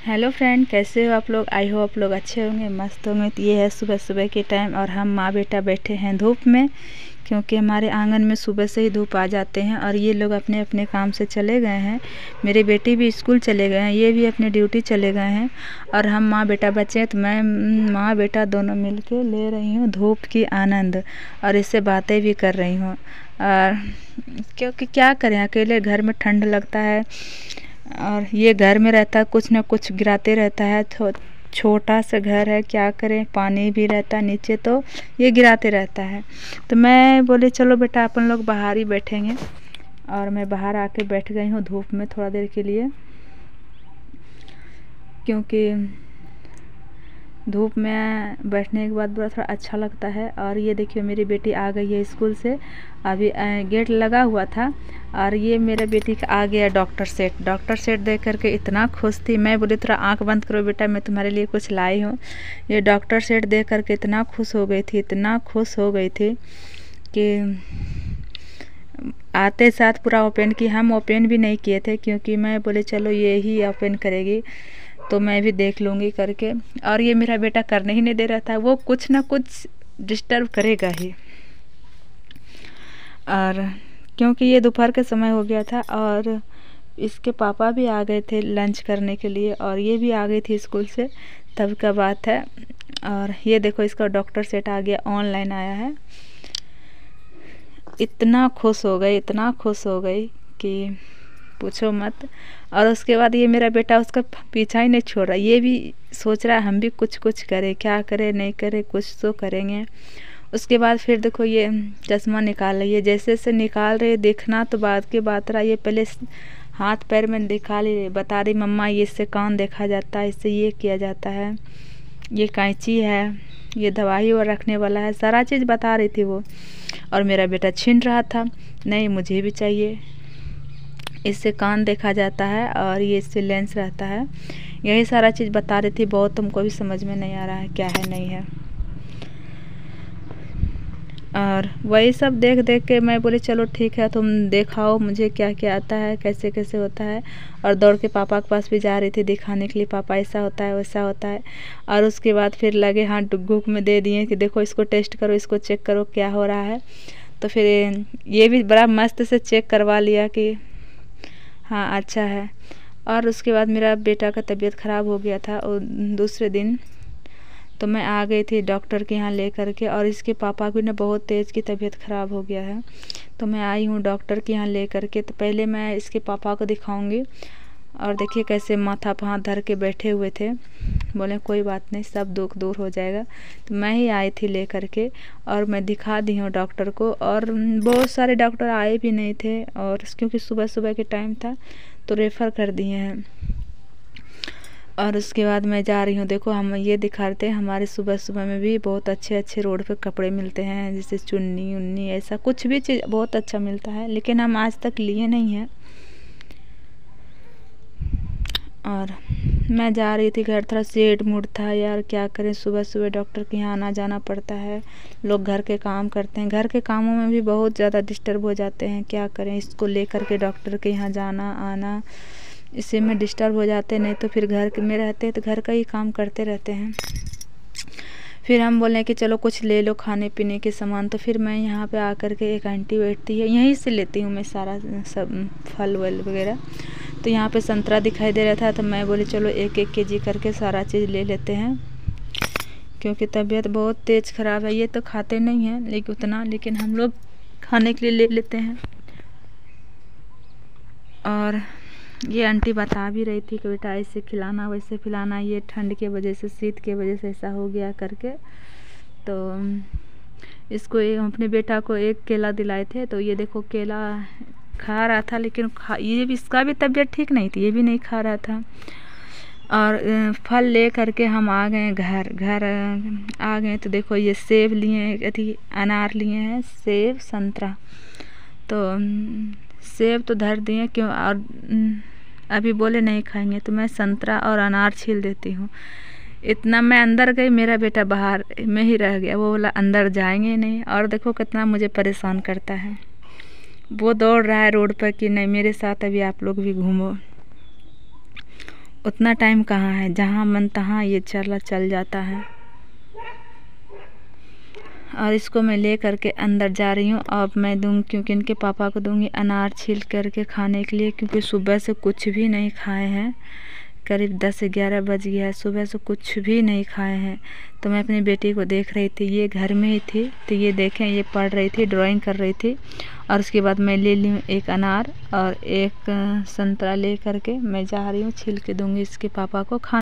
Hello friend, कैसे हो आप लोग। आई हो आप लोग अच्छे होंगे, मस्त होंगे। तो ये है सुबह सुबह के टाइम और हम माँ बेटा बैठे हैं धूप में, क्योंकि हमारे आंगन में सुबह से ही धूप आ जाते हैं और ये लोग अपने अपने काम से चले गए हैं। मेरी बेटी भी स्कूल चले गए हैं, ये भी अपनी ड्यूटी चले गए हैं और हम माँ बेटा बचे हैं। तो मैं माँ बेटा दोनों मिल के ले रही हूँ धूप की आनंद और इससे बातें भी कर रही हूँ। और क्योंकि क्या करें, अकेले घर में ठंड लगता है और ये घर में रहता है कुछ ना कुछ गिराते रहता है। छोटा सा घर है, क्या करें, पानी भी रहता है नीचे तो ये गिराते रहता है। तो मैं बोले चलो बेटा अपन लोग बाहर ही बैठेंगे और मैं बाहर आके बैठ गई हूँ धूप में थोड़ा देर के लिए, क्योंकि धूप में बैठने के बाद बड़ा थोड़ा अच्छा लगता है। और ये देखिए मेरी बेटी आ गई है स्कूल से, अभी गेट लगा हुआ था और ये मेरे बेटी का आ गया डॉक्टर सेट देख करके इतना खुश थी। मैं बोली थोड़ा आंख बंद करो बेटा, मैं तुम्हारे लिए कुछ लाई हूँ। ये डॉक्टर सेट देख करके इतना खुश हो गई थी, इतना खुश हो गई थी कि आते साथ पूरा ओपन की। हम ओपन भी नहीं किए थे क्योंकि मैं बोले चलो ये ही ओपन करेगी तो मैं भी देख लूँगी करके। और ये मेरा बेटा करने ही नहीं दे रहा था, वो कुछ ना कुछ डिस्टर्ब करेगा ही। और क्योंकि ये दोपहर के समय हो गया था और इसके पापा भी आ गए थे लंच करने के लिए और ये भी आ गई थी स्कूल से, तब का बात है। और ये देखो इसका डॉक्टर सेट आ गया, ऑनलाइन आया है। इतना खुश हो गई, इतना खुश हो गई कि पूछो मत। और उसके बाद ये मेरा बेटा उसका पीछा ही नहीं छोड़ रहा, ये भी सोच रहा है हम भी कुछ कुछ करें, क्या करें नहीं करें, कुछ तो करेंगे। उसके बाद फिर देखो ये चश्मा निकाल रही है, जैसे से निकाल रही है देखना तो बाद की बात रहा। ये पहले हाथ पैर में दिखा ली, बता रही मम्मा ये इससे कान देखा जाता है, इससे ये किया जाता है, ये कैंची है, ये दवाई और रखने वाला है, सारा चीज़ बता रही थी वो। और मेरा बेटा छीन रहा था, नहीं मुझे भी चाहिए, इससे कान देखा जाता है और ये इससे लेंस रहता है, यही सारा चीज़ बता रही थी। बहुत तुमको भी समझ में नहीं आ रहा है क्या है नहीं है। और वही सब देख देख के मैं बोली चलो ठीक है तुम दिखाओ मुझे क्या क्या आता है, कैसे कैसे होता है। और दौड़ के पापा के पास भी जा रही थी दिखाने के लिए, पापा ऐसा होता है वैसा होता है। और उसके बाद फिर लगे हाथ डुग्गू में दे दिए कि देखो इसको टेस्ट करो, इसको चेक करो क्या हो रहा है। तो फिर ये भी बड़ा मस्त से चेक करवा लिया कि हाँ अच्छा है। और उसके बाद मेरा बेटा का तबीयत ख़राब हो गया था और दूसरे दिन तो मैं आ गई थी डॉक्टर के यहाँ ले कर के। और इसके पापा की ना बहुत तेज़ की तबीयत ख़राब हो गया है, तो मैं आई हूँ डॉक्टर के यहाँ ले कर के। तो पहले मैं इसके पापा को दिखाऊंगी। और देखिए कैसे माथा पे हाथ धर के बैठे हुए थे, बोले कोई बात नहीं सब दुख दूर हो जाएगा। तो मैं ही आई थी ले कर के और मैं दिखा दी हूँ डॉक्टर को। और बहुत सारे डॉक्टर आए भी नहीं थे और क्योंकि सुबह सुबह के टाइम था तो रेफ़र कर दिए हैं। और उसके बाद मैं जा रही हूँ, देखो हम ये दिखा रहे थे हमारे सुबह सुबह में भी बहुत अच्छे अच्छे रोड पे कपड़े मिलते हैं, जैसे चुन्नी उन्नी ऐसा कुछ भी चीज़ बहुत अच्छा मिलता है, लेकिन हम आज तक लिए नहीं हैं। और मैं जा रही थी घर, थोड़ा सेड मूड था यार, क्या करें सुबह सुबह डॉक्टर के यहाँ आना जाना पड़ता है। लोग घर के काम करते हैं, घर के कामों में भी बहुत ज़्यादा डिस्टर्ब हो जाते हैं, क्या करें इसको लेकर के डॉक्टर के यहाँ जाना आना, इसी में डिस्टर्ब हो जाते। नहीं तो फिर घर में रहते हैं तो घर का ही काम करते रहते हैं। फिर हम बोले कि चलो कुछ ले लो खाने पीने के सामान। तो फिर मैं यहाँ पे आकर के, एक आंटी बैठती है यहीं से लेती हूँ मैं सारा सब फल वल वगैरह। तो यहाँ पे संतरा दिखाई दे रहा था तो मैं बोली चलो 1-1 केजी करके सारा चीज़ ले लेते हैं, क्योंकि तबीयत बहुत तेज़ ख़राब है। ये तो खाते नहीं हैं लेकिन उतना, लेकिन हम लोग खाने के लिए ले लेते हैं। और ये आंटी बता भी रही थी कि बेटा ऐसे खिलाना वैसे खिलाना, ये ठंड के वजह से शीत के वजह से ऐसा हो गया करके। तो इसको अपने बेटा को 1 केला दिलाए थे, तो ये देखो केला खा रहा था, लेकिन ये भी इसका भी तबीयत ठीक नहीं थी, ये भी नहीं खा रहा था। और फल ले करके हम आ गए घर आ गए तो देखो ये सेब लिए, अथी अनार लिए हैं, सेब संतरा। तो सेब तो धर दिए क्यों, और अभी बोले नहीं खाएंगे तो मैं संतरा और अनार छील देती हूँ। इतना मैं अंदर गई, मेरा बेटा बाहर में ही रह गया, वो बोला अंदर जाएंगे नहीं। और देखो कितना मुझे परेशान करता है, वो दौड़ रहा है रोड पर कि नहीं मेरे साथ अभी आप लोग भी घूमो। उतना टाइम कहाँ है, जहाँ मन तहाँ ये चल जाता है। और इसको मैं ले करके अंदर जा रही हूँ। अब मैं दूँगी, क्योंकि इनके पापा को दूँगी अनार छील करके खाने के लिए, क्योंकि सुबह से कुछ भी नहीं खाए हैं। करीब 10-11 बज गया है, सुबह से कुछ भी नहीं खाए हैं। तो मैं अपनी बेटी को देख रही थी, ये घर में ही थी, तो ये देखें ये पढ़ रही थी, ड्राइंग कर रही थी। और उसके बाद मैं ले ली एक अनार और एक संतरा ले करके मैं जा रही हूँ, छील के दूँगी इसके पापा को खाना।